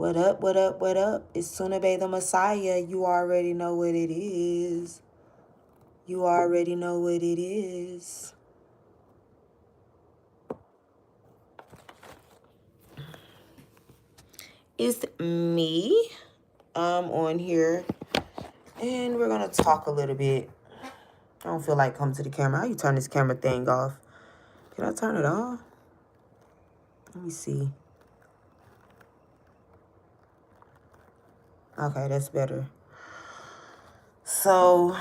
What up, what up, what up? It's Sunabe the Messiah. You already know what it is. You already know what it is. It's me. I'm on here. And we're going to talk a little bit. I don't feel like coming to the camera. How you turn this camera thing off? Can I turn it off? Let me see. Okay, that's better. So,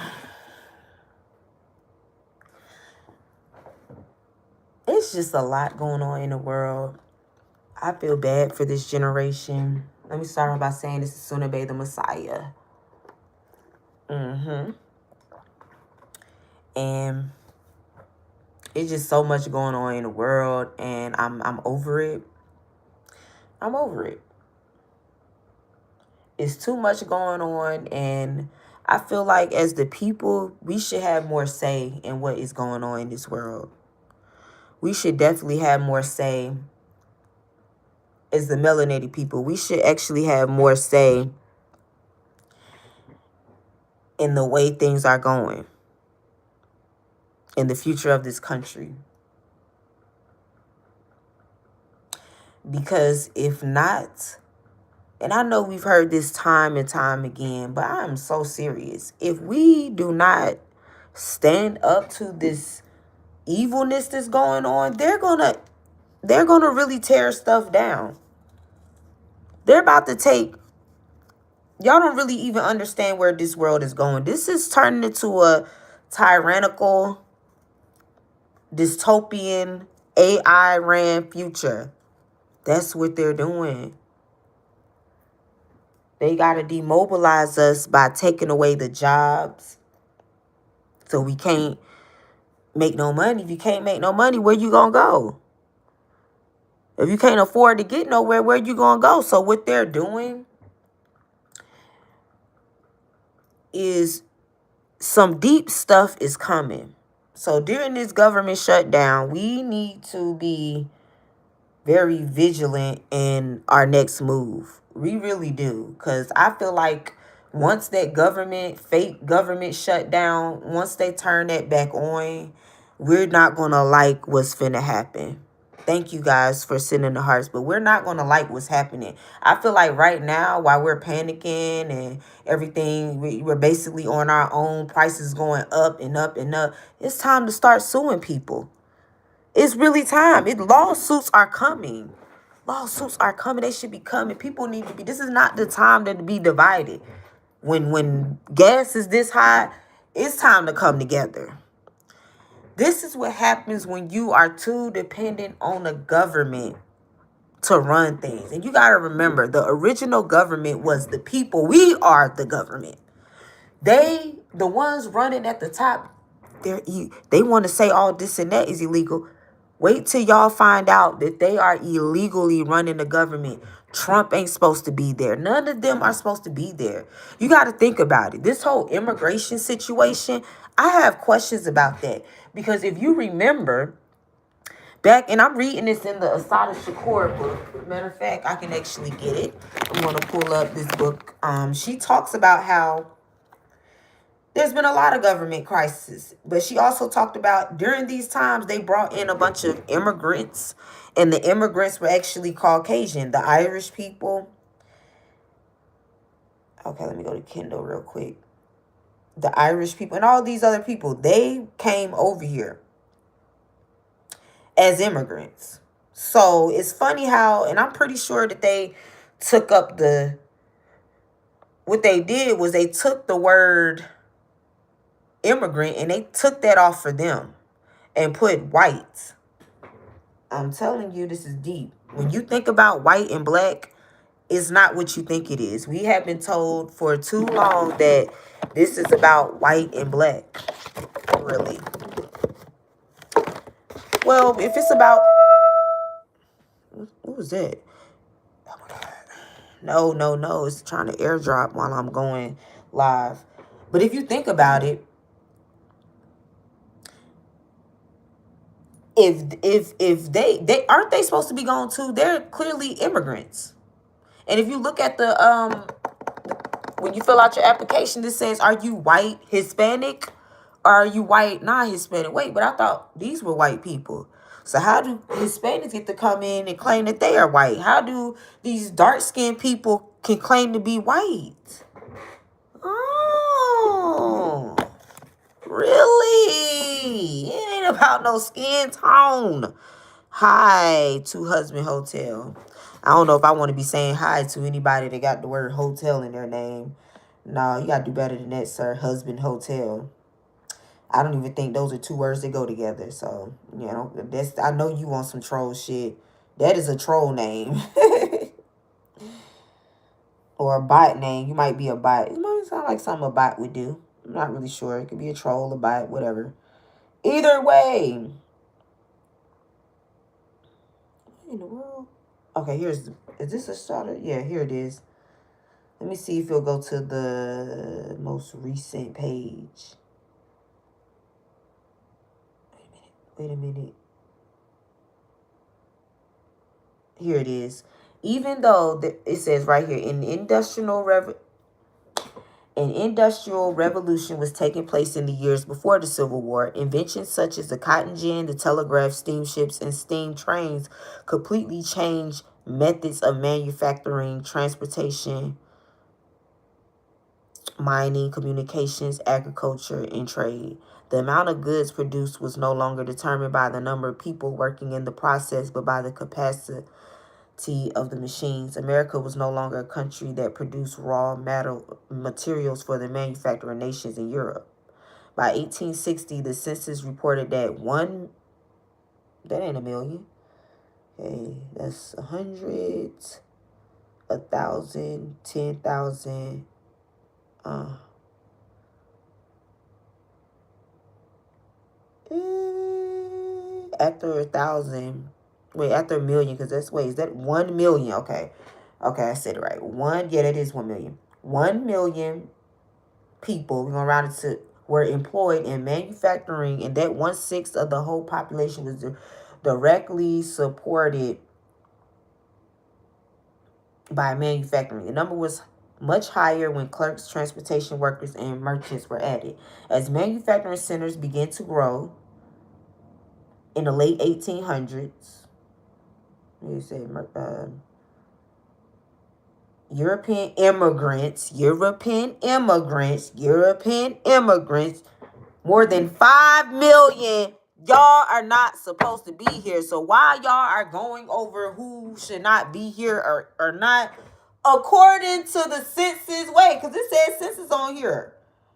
it's just a lot going on in the world. I feel bad for this generation. Let me start off by saying this is Sunabe the Messiah. And it's just so much going on in the world, and I'm over it. I'm over it. It's too much going on, and I feel like as the people, we should have more say in what is going on in this world. We should definitely have more say as the melanated people. We should actually have more say in the way things are going in the future of this country. Because if not, and I know we've heard this time and time again, but I'm so serious. If we do not stand up to this evilness that's going on, they're gonna really tear stuff down. They're about to take, y'all don't really even understand where this world is going. This is turning into a tyrannical, dystopian, AI ran future. That's what they're doing. They got to demobilize us by taking away the jobs. So we can't make no money. If you can't make no money, where you going to go? If you can't afford to get nowhere, where you going to go? So what they're doing is some deep stuff is coming. So during this government shutdown, we need to be very vigilant in our next move. We really do. Because I feel like once that fake government shut down, once they turn that back on, we're not going to like what's finna happen. Thank you guys for sending the hearts, but we're not going to like what's happening. I feel like right now, while we're panicking and everything, we're basically on our own, prices going up and up and up. It's time to start suing people. It's really time. Lawsuits are coming. Lawsuits are coming. They should be coming. People need to be. This is not the time to be divided. When gas is this high, it's time to come together. This is what happens when you are too dependent on the government to run things. And you got to remember, the original government was the people. We are the government. The ones running at the top, they want to say all this and that is illegal. Wait till y'all find out that they are illegally running the government. Trump ain't supposed to be there. None of them are supposed to be there. You got to think about it. This whole immigration situation, I have questions about that. Because if you remember, and I'm reading this in the Asada Shakur book. Matter of fact, I can actually get it. I'm going to pull up this book. She talks about how there's been a lot of government crises, but she also talked about during these times, they brought in a bunch of immigrants, and the immigrants were actually Caucasian, the Irish people. Okay, let me go to Kindle real quick. The Irish people and all these other people, they came over here as immigrants. So it's funny how, and I'm pretty sure that they took up what they did was they took the word immigrant and they took that off for them and put white. I'm telling you, this is deep. When you think about white and black, it's not what you think it is. We have been told for too long that this is about white and black. Really. Well, if it's about... What was that? Oh my God. No. It's trying to airdrop while I'm going live. But if you think about it, if they aren't they supposed to be gone too? They're clearly immigrants. And if you look at the when you fill out your application, it says, are you white, Hispanic? Or are you white, non-Hispanic? Wait, but I thought these were white people. So how do Hispanics get to come in and claim that they are white? How do these dark-skinned people can claim to be white? Oh, really? It ain't about no skin tone. Hi to Husband Hotel. I don't know if I want to be saying hi to anybody that got the word hotel in their name. No, you got to do better than that, sir. Husband Hotel. I don't even think those are two words that go together. So, you know, I know you want some troll shit. That is a troll name. Or a bot name. You might be a bot. It might sound like something a bot would do. I'm not really sure. It could be a troll, a bot, whatever. Either way. What in the world? Okay, is this a starter? Yeah, here it is. Let me see if it'll go to the most recent page. Wait a minute. Here it is. Even though it says right here, an industrial revolution was taking place in the years before the Civil War. Inventions such as the cotton gin, the telegraph, steamships, and steam trains completely changed methods of manufacturing, transportation, mining, communications, agriculture, and trade. The amount of goods produced was no longer determined by the number of people working in the process, but by the capacity of the machines. America was no longer a country that produced raw materials for the manufacturing nations in Europe. By 1860, the census reported that that ain't a million. Okay, that's 100, 1,000, 10,000, after 1,000, after a million, because is that 1 million? Okay, I said it right. That is 1 million. 1 million people, we're gonna round it to, were employed in manufacturing, and that 1/6 of the whole population was directly supported by manufacturing. The number was much higher when clerks, transportation workers, and merchants were added. As manufacturing centers began to grow in the late 1800s, European immigrants, more than 5 million. Y'all are not supposed to be here. So why y'all are going over who should not be here or not, according to the census? Wait, because it says census on here.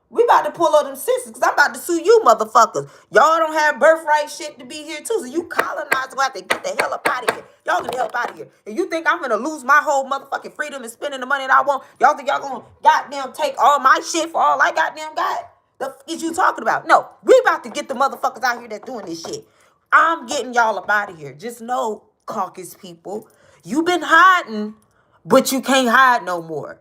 We about to pull up them census, because I'm about to sue you motherfuckers. Y'all don't have birthright shit to be here too. So you colonizers gonna have to get the hell up out of here. Y'all get the hell up out of here. And you think I'm gonna lose my whole motherfucking freedom and spending the money that I want? Y'all think y'all gonna goddamn take all my shit for all I goddamn got? The fuck is you talking about? No, we about to get the motherfuckers out here that's doing this shit. I'm getting y'all up out of here. Just know, caucus people, you been hiding, but you can't hide no more.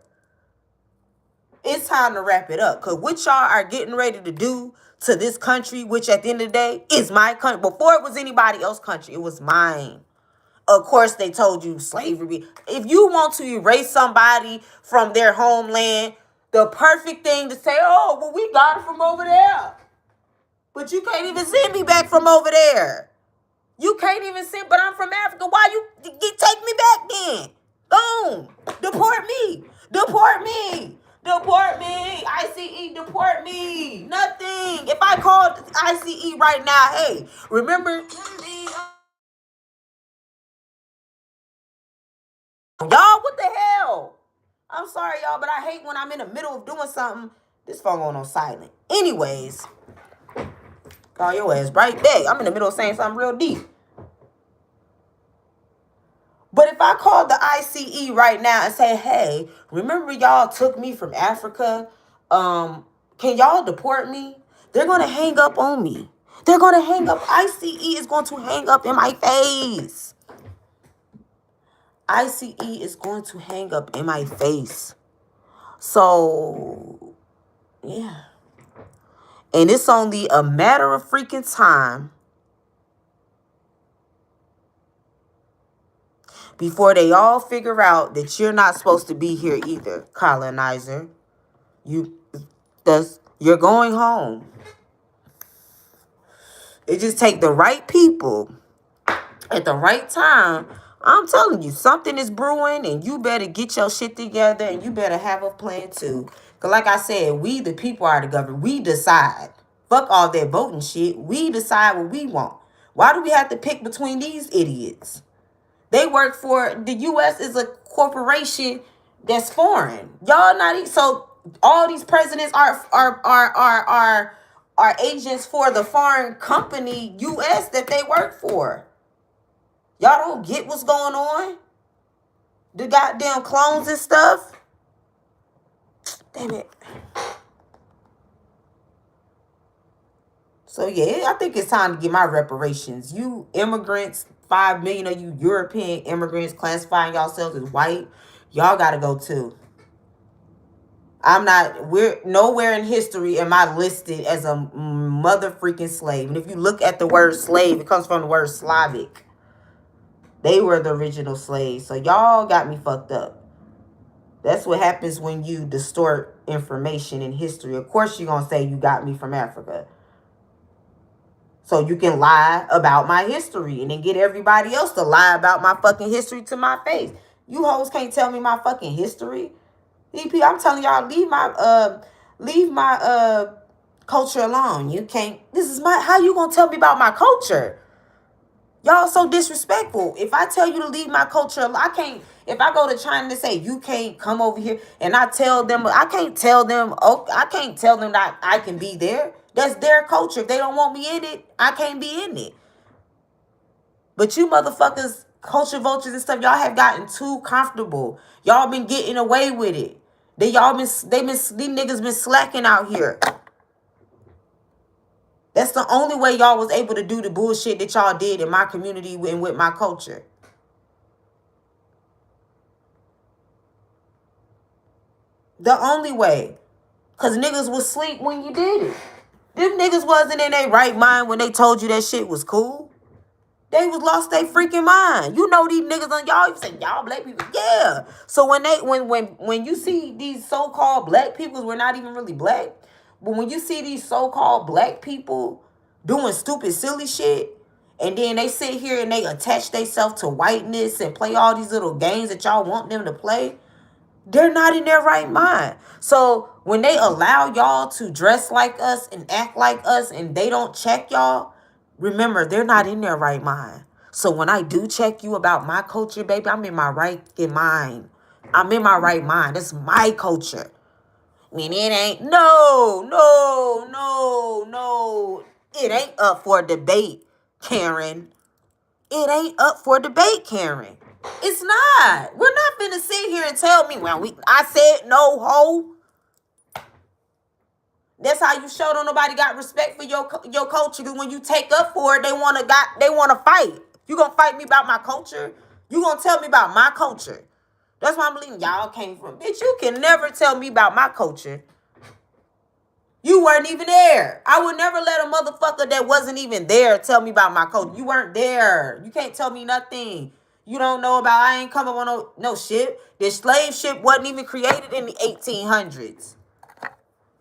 It's time to wrap it up. Because what y'all are getting ready to do to this country, which at the end of the day is my country. Before it was anybody else's country, it was mine. Of course, they told you slavery. If you want to erase somebody from their homeland, the perfect thing to say, oh, well, we got it from over there. But you can't even send me back from over there. You can't even send, but I'm from Africa. Why you take me back then? Boom. Deport me. Deport me. Deport me. ICE, deport me. Nothing. If I called ICE right now, hey, remember? Y'all, what the hell? I'm sorry, y'all, but I hate when I'm in the middle of doing something. This phone going on silent. Anyways, call your ass right back. I'm in the middle of saying something real deep. But if I called the ICE right now and say, hey, remember y'all took me from Africa? Can y'all deport me? They're going to hang up on me. They're going to hang up. ICE is going to hang up in my face. ICE is going to hang up in my face. So, yeah. And it's only a matter of freaking time before they all figure out that you're not supposed to be here either, colonizer. You're going home. It just take the right people at the right time. I'm telling you, something is brewing, and you better get your shit together, and you better have a plan too. Because like I said, we the people are the government. We decide. Fuck all that voting shit. We decide what we want. Why do we have to pick between these idiots? They work for, the U.S. is a corporation that's foreign. Y'all not, so all these presidents are agents for the foreign company U.S. that they work for. Y'all don't get what's going on? The goddamn clones and stuff? Damn it. So yeah, I think it's time to get my reparations. You immigrants, 5 million of you European immigrants classifying yourselves as white, y'all gotta go too. We're nowhere in history am I listed as a mother freaking slave. And if you look at the word slave, it comes from the word Slavic. They were the original slaves. So y'all got me fucked up. That's what happens when you distort information in history. Of course you're going to say you got me from Africa. So you can lie about my history and then get everybody else to lie about my fucking history to my face. You hoes can't tell me my fucking history. EP, I'm telling y'all, leave my culture alone. You can't. This is how you gonna tell me about my culture? Y'all so disrespectful. If I tell you to leave my culture, I can't. If I go to China and say you can't come over here, and I tell them, I can't tell them. Oh, I can't tell them that I can be there. That's their culture. If they don't want me in it, I can't be in it. But you motherfuckers, culture vultures and stuff, y'all have gotten too comfortable. Y'all been getting away with it. These niggas been slacking out here. That's the only way y'all was able to do the bullshit that y'all did in my community and with my culture. The only way. Because niggas was asleep when you did it. Them niggas wasn't in their right mind when they told you that shit was cool. They was lost their freaking mind. You know these niggas on y'all, you say, y'all black people. Yeah. So when you see these so-called black people, we're not even really black. But when you see these so-called black people doing stupid, silly shit, and then they sit here and they attach themselves to whiteness and play all these little games that y'all want them to play, they're not in their right mind. So when they allow y'all to dress like us and act like us and they don't check y'all, remember, they're not in their right mind. So when I do check you about my culture, baby, I'm in my right mind. I'm in my right mind. That's my culture. When it ain't, no. It ain't up for debate, Karen. It ain't up for debate, Karen. It's not. We're not finna sit here and tell me, well, I said no, ho. That's how you show don't nobody got respect for your culture. Because when you take up for it, they wanna fight. You gonna fight me about my culture? You gonna tell me about my culture? That's why I'm believing y'all came from. Bitch, you can never tell me about my culture. You weren't even there. I would never let a motherfucker that wasn't even there tell me about my culture. You weren't there. You can't tell me nothing. You don't know about, I ain't coming on no ship. The slave ship wasn't even created in the 1800s.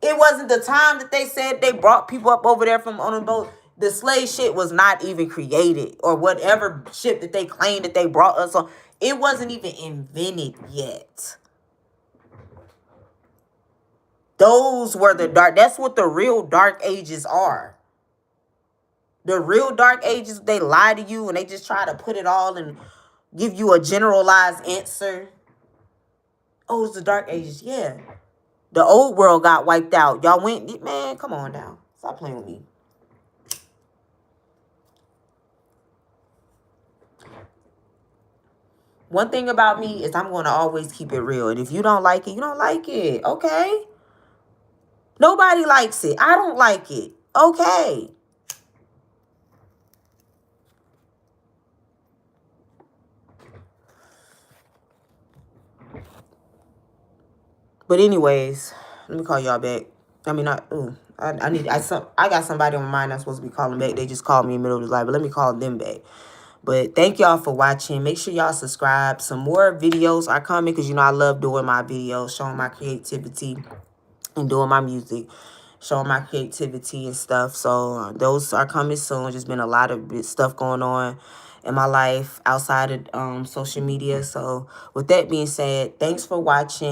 It wasn't the time that they said they brought people up over there from on a boat. The slave ship was not even created, or whatever ship that they claimed that they brought us on. It wasn't even invented yet. Those were the dark. That's what the real dark ages are. The real dark ages, they lie to you and they just try to put it all and give you a generalized answer. Oh, it's the dark ages. Yeah. The old world got wiped out. Y'all went, man, come on now. Stop playing with me. One thing about me is I'm going to always keep it real. And if you don't like it, you don't like it. Okay? Nobody likes it. I don't like it. Okay. But anyways, let me call y'all back. I mean, I got somebody on my mind I'm supposed to be calling back. They just called me in the middle of the live, but let me call them back. But thank y'all for watching. Make sure y'all subscribe. Some more videos are coming because, you know, I love doing my videos, showing my creativity and doing my music, showing my creativity and stuff. So those are coming soon. Just been a lot of stuff going on in my life outside of social media. So with that being said, thanks for watching.